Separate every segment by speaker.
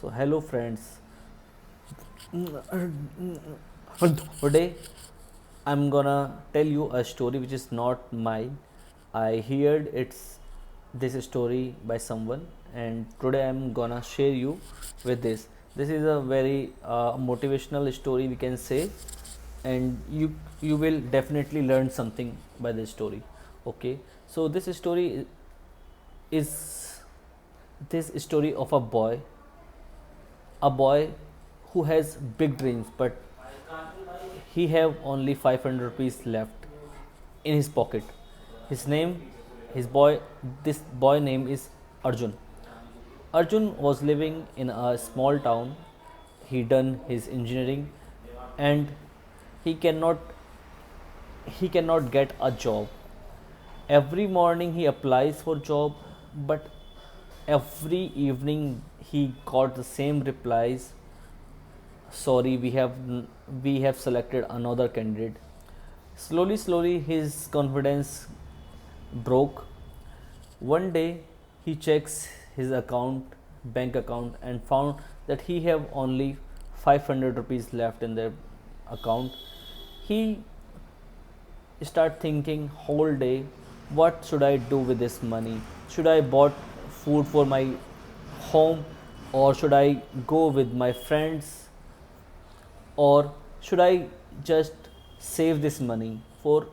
Speaker 1: So, hello friends. Today I'm gonna tell you a story which is not mine. I heard it's this story by someone, and today I'm gonna share you with this. This is a very motivational story, we can say, and you will definitely learn something by this story. Okay, so is this story of a boy who has big dreams, but he have only 500 rupees left in his pocket. His name, his boy, this boy name is Arjun. Arjun was living in a small town. He done his engineering, and he cannot he cannot get a job. Every morning he applies for job, but every evening he got the same replies. Sorry, we have selected another candidate. Slowly his confidence broke. One day he checks his bank account, and found that he have only 500 rupees left in their account. He start thinking whole day, what should I do with this money? Should I bought food for my home, or should I go with my friends, or should I just save this money for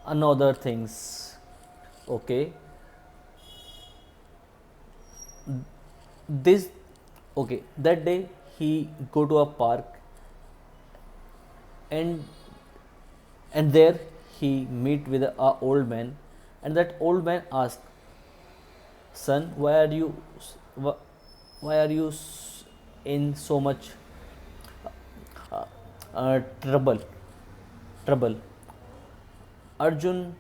Speaker 1: another things? Okay, this okay, that day he go to a park, and there he meet with a old man, and that old man asked, son, why are you in so much trouble? Arjun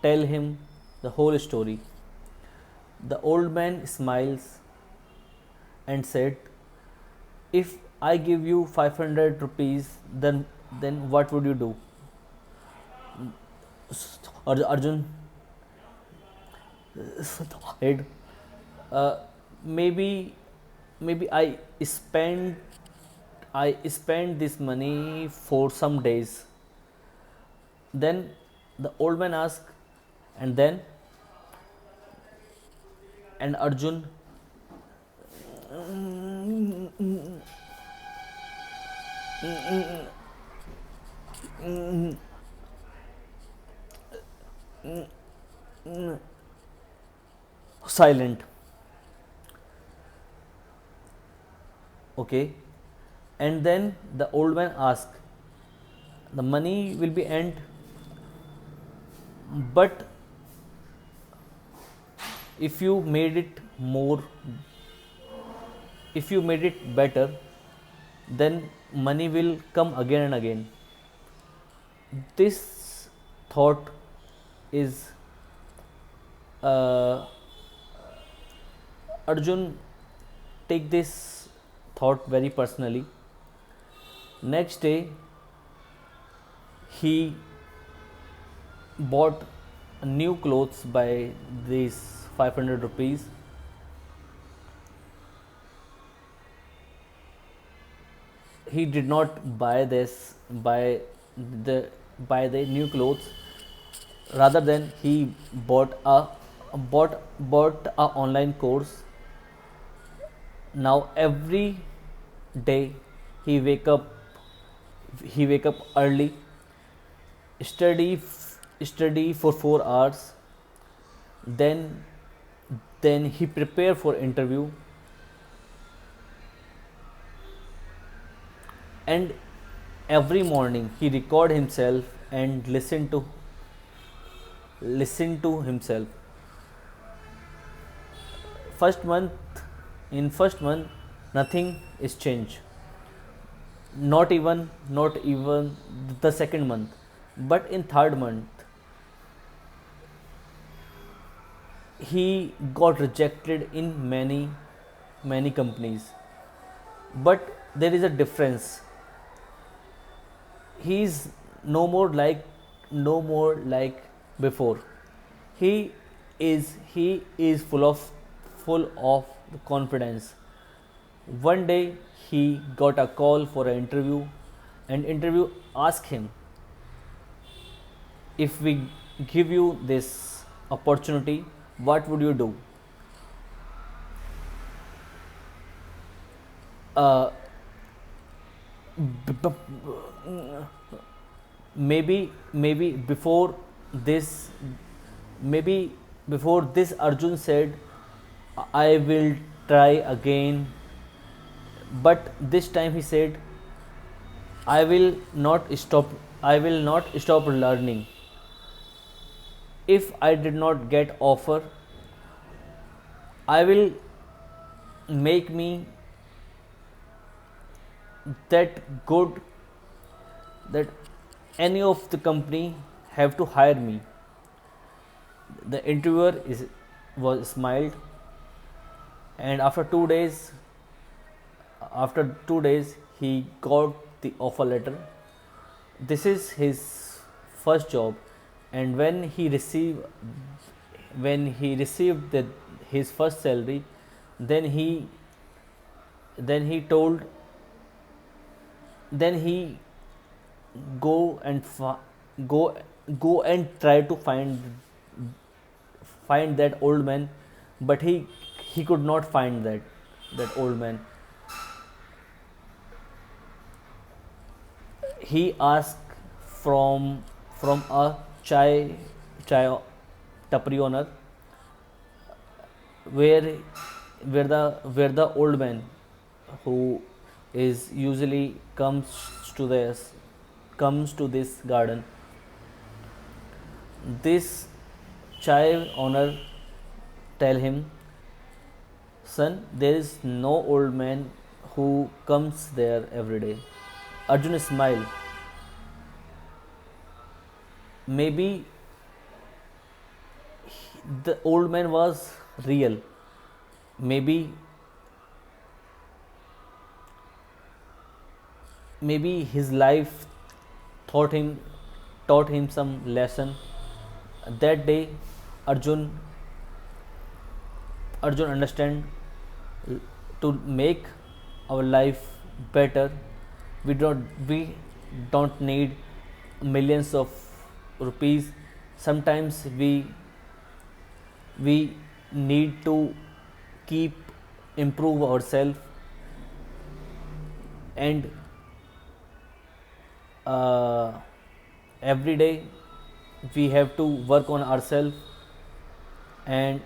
Speaker 1: tell him the whole story. The old man smiles and said, if I give you 500 rupees, then what would you do? Arjun said, uh, maybe I spend this money for some days. Then the old man asked, and then, and Arjun silent. Okay, and then the old man asked, the money will be end, but if you made it more, if you made it better, then money will come again and again. This thought is uh, Arjun take this thought very personally. Next day he bought new clothes by these 500 rupees. He did not buy the the new clothes. Rather than, he bought a online course. Now every day he wake up early, study for 4 hours, then he prepare for interview, and every morning he record himself and listen to himself. First month in first month nothing is changed, not even the second month. But in third month he got rejected in many companies. But there is a difference. He is no more like before. He is full of confidence. One day he got a call for an interview, and interview asked him, if we give you this opportunity, what would you do? uh, b- b- maybe this maybe before this Arjun said, I will try again, but this time he said, I will not stop, I will not stop learning. If I did not get offer, I will make me that good that any of the company have to hire me. The interviewer was smiled, and after 2 days he got the offer letter. This is his first job, and when he received his first salary, then he told, then he go and go go and try to find that old man, but he could not find that old man. He asked from a chai tapri owner, where where the old man who is usually comes to this garden. This chai owner tell him, son, there is no old man who comes there every day. Arjun smiled. Maybe the old man was real. Maybe his life taught him some lesson. That day Arjun understand, to make our life better, we don't need millions of rupees. Sometimes we need to keep improve ourselves, and every day we have to work on ourselves. And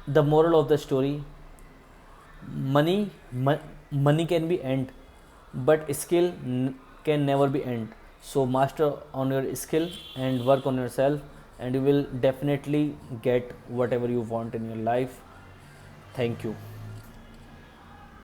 Speaker 1: the moral of the story, money can be earned, but skill can never be earned. So master on your skill and work on yourself, and you will definitely get whatever you want in your life. Thank you.